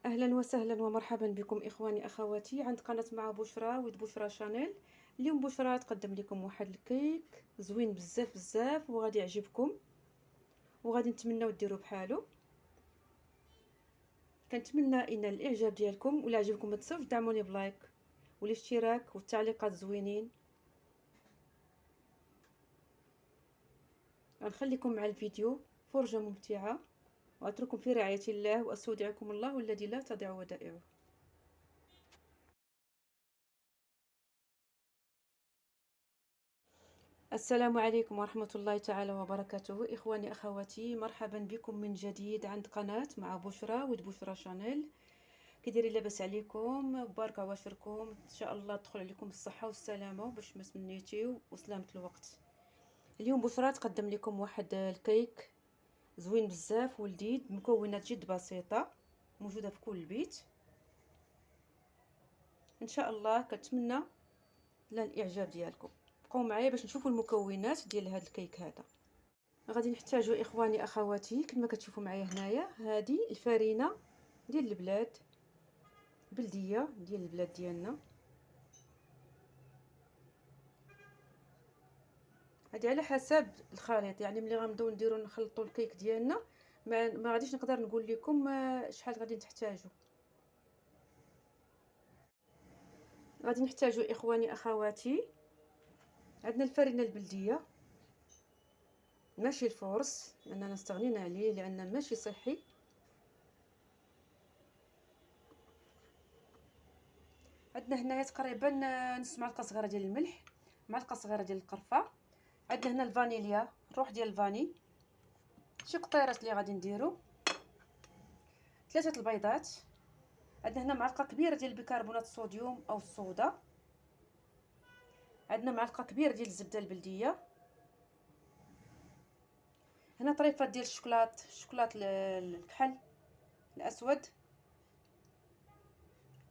اهلا وسهلا ومرحبا بكم اخواني اخواتي عند قناه مع بشرى ود بشرى شانيل. اليوم بشرى تقدم لكم واحد الكيك زوين بزاف بزاف وغادي يعجبكم وغادي نتمنىو ديروا بحالو. كنتمنى ان الاعجاب ديالكم ولا عجبكم ما تنساوش دعموني بلايك والاشتراك والتعليقات زوينين. غنخليكم مع الفيديو فرجه ممتعه واترككم في رعايه الله واستودعكم الله الذي لا تضيع ودائعه. السلام عليكم ورحمة الله تعالى وبركاته إخواني أخواتي، مرحبا بكم من جديد عند قناة مع بشرى ود بشرى شانيل. كي دايرين؟ لاباس عليكم؟ بارك عواشركم ان شاء الله تدخل عليكم الصحة والسلامة باش ما تمنيتيو وسلامة الوقت. اليوم بشرى تقدم لكم واحد الكيك زوين بزاف ولذيذ بمكونات جد بسيطة موجودة في كل بيت ان شاء الله. كنتمنى الاعجاب ديالكم. بقاو معايا باش نشوفوا المكونات ديال هذا الكيك هذا. غادي نحتاجوا اخواني اخواتي كما كتشوفوا معايا هنايا هذه الفرينه ديال البلاد بلديه ديال البلاد ديالنا. هذه على حسب الخليط، يعني ملي غنبداو نديروا نخلطوا الكيك ديالنا ما غاديش نقدر نقول لكم شحال غادي تحتاجوا. غادي نحتاجوا اخواني اخواتي عندنا الفرينه البلديه ماشي الفورس لاننا استغنينا عليه لانه ماشي صحي. عندنا هنايا تقريبا نص معلقه صغيره ديال الملح، معلقه صغيره ديال القرفه. عندنا هنا الفانيليا، الروح ديال الفاني، شي قطيرات اللي غادي نديرو، 3 البيضات. عندنا هنا معلقه كبيره ديال البيكربونات الصوديوم او الصودا. عندنا معلقه كبيره ديال الزبده البلديه. هنا طريفات ديال الشوكولات الكحل الاسود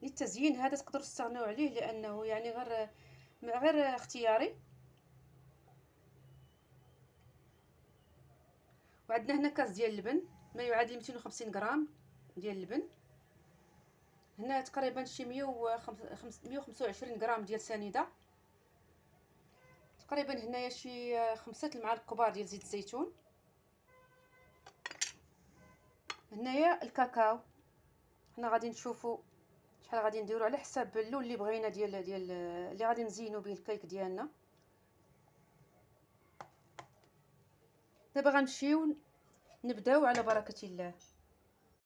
للتزيين. هذا تقدروا تستغنوا عليه لانه يعني غير اختياري. وعندنا هنا كاس ديال اللبن ما يعادل 250 غرام ديال اللبن. هنا تقريبا شي 125 غرام ديال سنيده. تقريبا هنايا شي 5 المعالق كبار ديال زيت الزيتون. هنايا الكاكاو، حنا غادي نشوفوا شحال غادي نديرو على حساب اللون اللي بغينا ديال اللي غادي نزينو به الكيك ديالنا. دابا غنمشيو نبداو على بركه الله.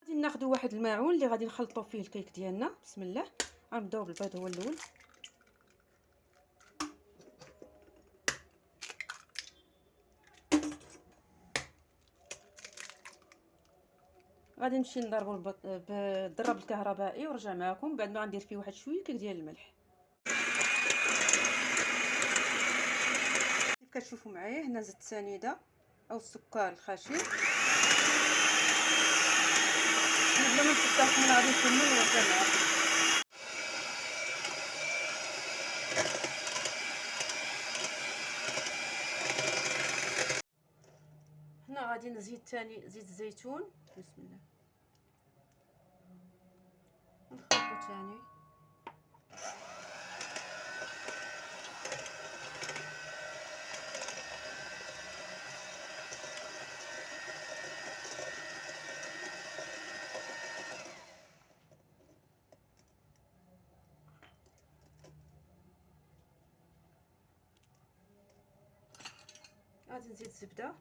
غادي ناخذوا واحد الماعون اللي غادي نخلطوا فيه الكيك ديالنا. بسم الله. غنبداو بالبيض هو الاول. غادي نمشي نضربو بالضرب الكهربائي ونرجع معكم بعد ما غندير فيه واحد شويه ديال الملح. كيف كتشوفوا معايا هنا زدت سنيده او السكر الخشن. بلا ما نفتح من غادي نكمل ونرجع معكم. هنا غادي نزيد ثاني زيت الزيتون. بسم الله. نخلطو ثاني. غادي نزيد الزبده.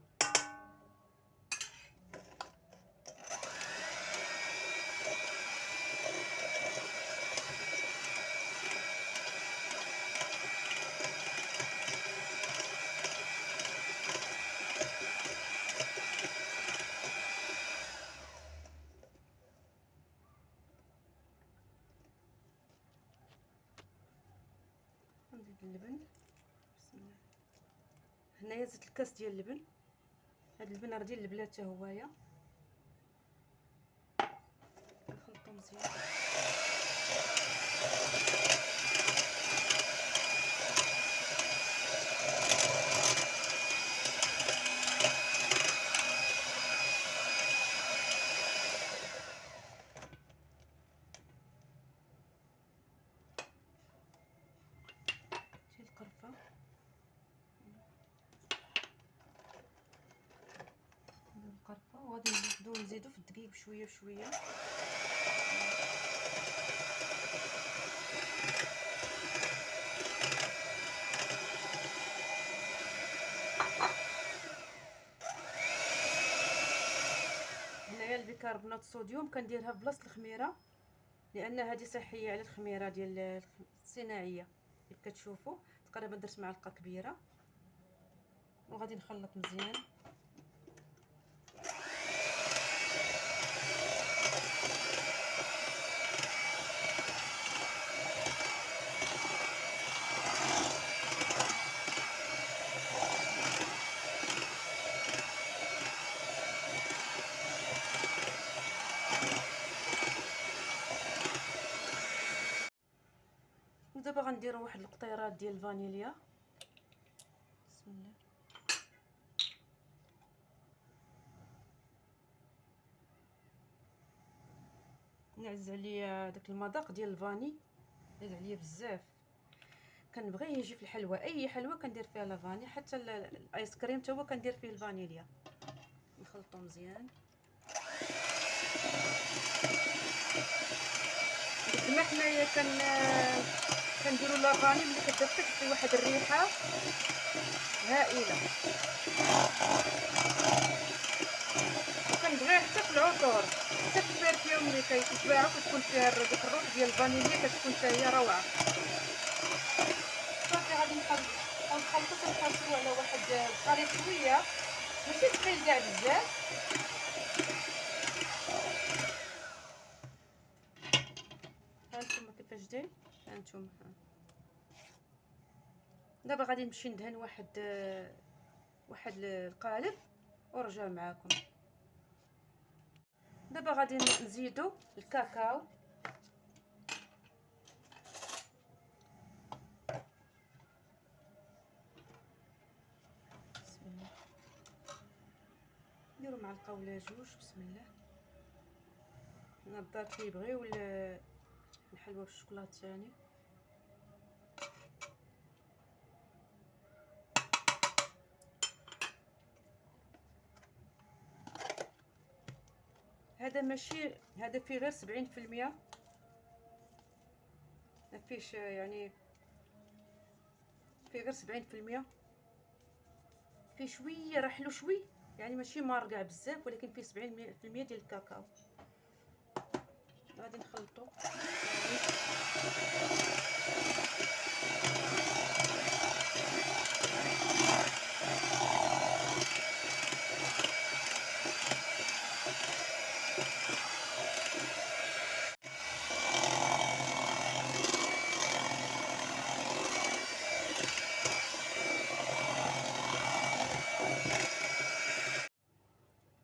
نزيد اللبن. بسم الله. هنايا زدت الكاس ديال اللبن. هذا اللبن راه ديال البلاد حتى هويا. نخلطو مزيان. نزيدو في الدقيق بشويه بشويه. هنايا البيكربونات الصوديوم كنديرها بلاصه الخميره، لان هذه صحيه على الخميره ديال الصناعيه. كيف كتشوفوا تقريبا درت معلقه كبيره، وغادي نخلط مزيان. ودابا غنديروا واحد القطيرات ديال الفانيليا. بسم الله. نعز عليا داك المذاق ديال الفاني، نعز عليا بزاف. كنبغي يجي في الحلوى، اي حلوى كندير فيها لافاني، حتى الايس كريم حتى هو كندير فيه الفانيليا. نخلطو مزيان. كما حنايا كنديروا لافاني ملي كدير كتعطي واحد الريحه هائله. وكنبغيه حتى في العطور، حتى في البرفيوم اللي كيتباعوا كتكون فيها ديك الروح ديال الفانيليا، كتكون حتى هي روعه. صافي غادي نخلطو كنحصلو على واحد الخليط شويه، ماشي ثقيل كاع بزاف. هانتوما كيفاش داير، هانتوما. دابا غادي نمشي ندهن واحد القالب ورجع معاكم. دابا غادي نزيدو الكاكاو. بسم الله. نديرو معلقه ولا جوج. بسم الله. الدار كيبغيو الحلوى بالشوكولاط ثاني. هذا ماشي، هذا فيه غير 70%، ما فيش يعني، فيه غير 70%. فيه شويه راه حلو شوي، يعني ماشي مار كاع بزاف، ولكن فيه 70% ديال الكاكاو. غادي نخلطو.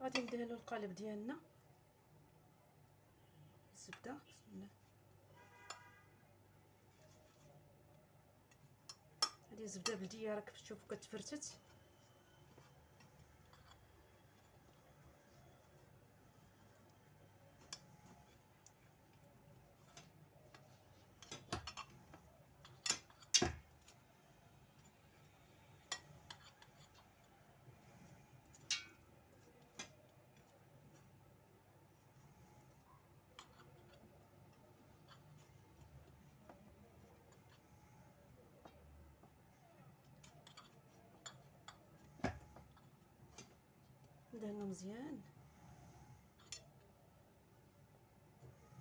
غادي ندهنو القالب ديالنا الزبده. بسم الله. هذه الزبده بلديه، راك تشوفوا كتفرتت. ندهنو مزيان.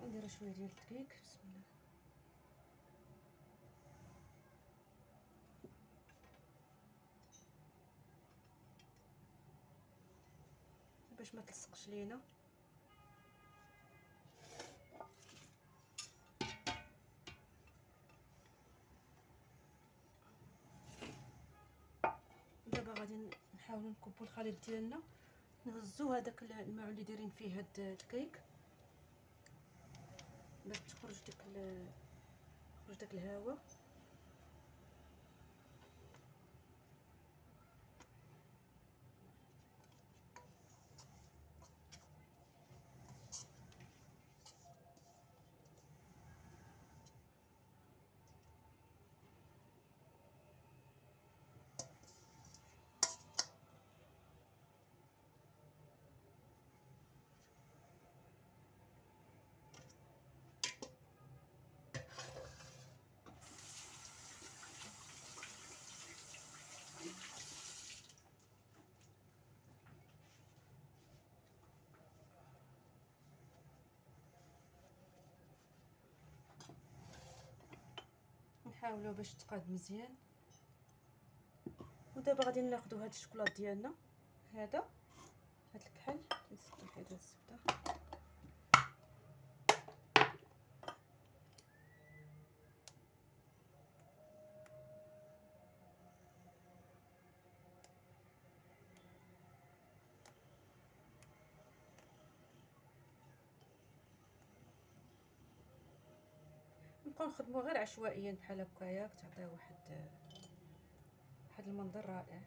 نديرو شويه ديال الدقيق. بسم الله. باش ما تلصقش لينا. دابا غادي نحاولوا نكبوا الخليط ديالنا، نهزو هذاك الماء اللي دايرين فيه هاد الكيك باش تخرج داك الهواء. نحاولوا باش تقاد مزيان. ودابا غادي ناخذوا هاد الشوكولاط ديالنا، هذا هاد الكحل نسقي فيه الزبده. نبقاو نخدموا غير عشوائيا بحال هكايا، تعطيو واحد المنظر رائع.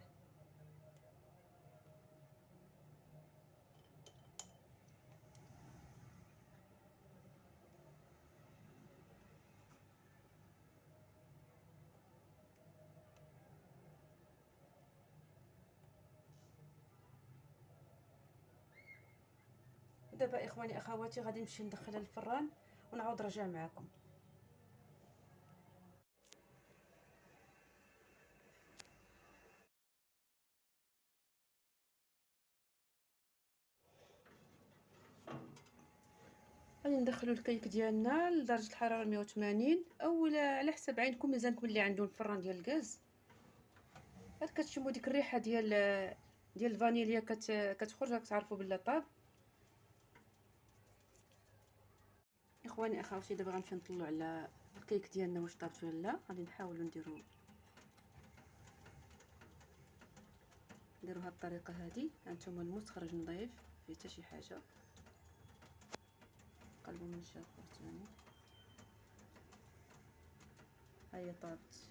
دابا اخواني اخواتي غادي نمشي ندخلها للفران ونعاود نرجع معكم. غادي ندخلوا الكيك ديالنا لدرجه الحراره 180 او على حسب عينكم ميزانكم اللي عنده الفران ديال الغاز. هاد كتشموا ديك الريحه ديال الفانيليا كتخرج، راك تعرفوا بلا طاب. اخواني اخواتي دابا غنمشي نطلعوا على الكيك ديالنا واش طابت ولا لا. غادي نحاولوا نديروا هاد الطريقه هذه. هانتوما الموس خرج نظيف فيه حتى شي حاجه. قلبوا من الشاف ثاني. هيا طابت.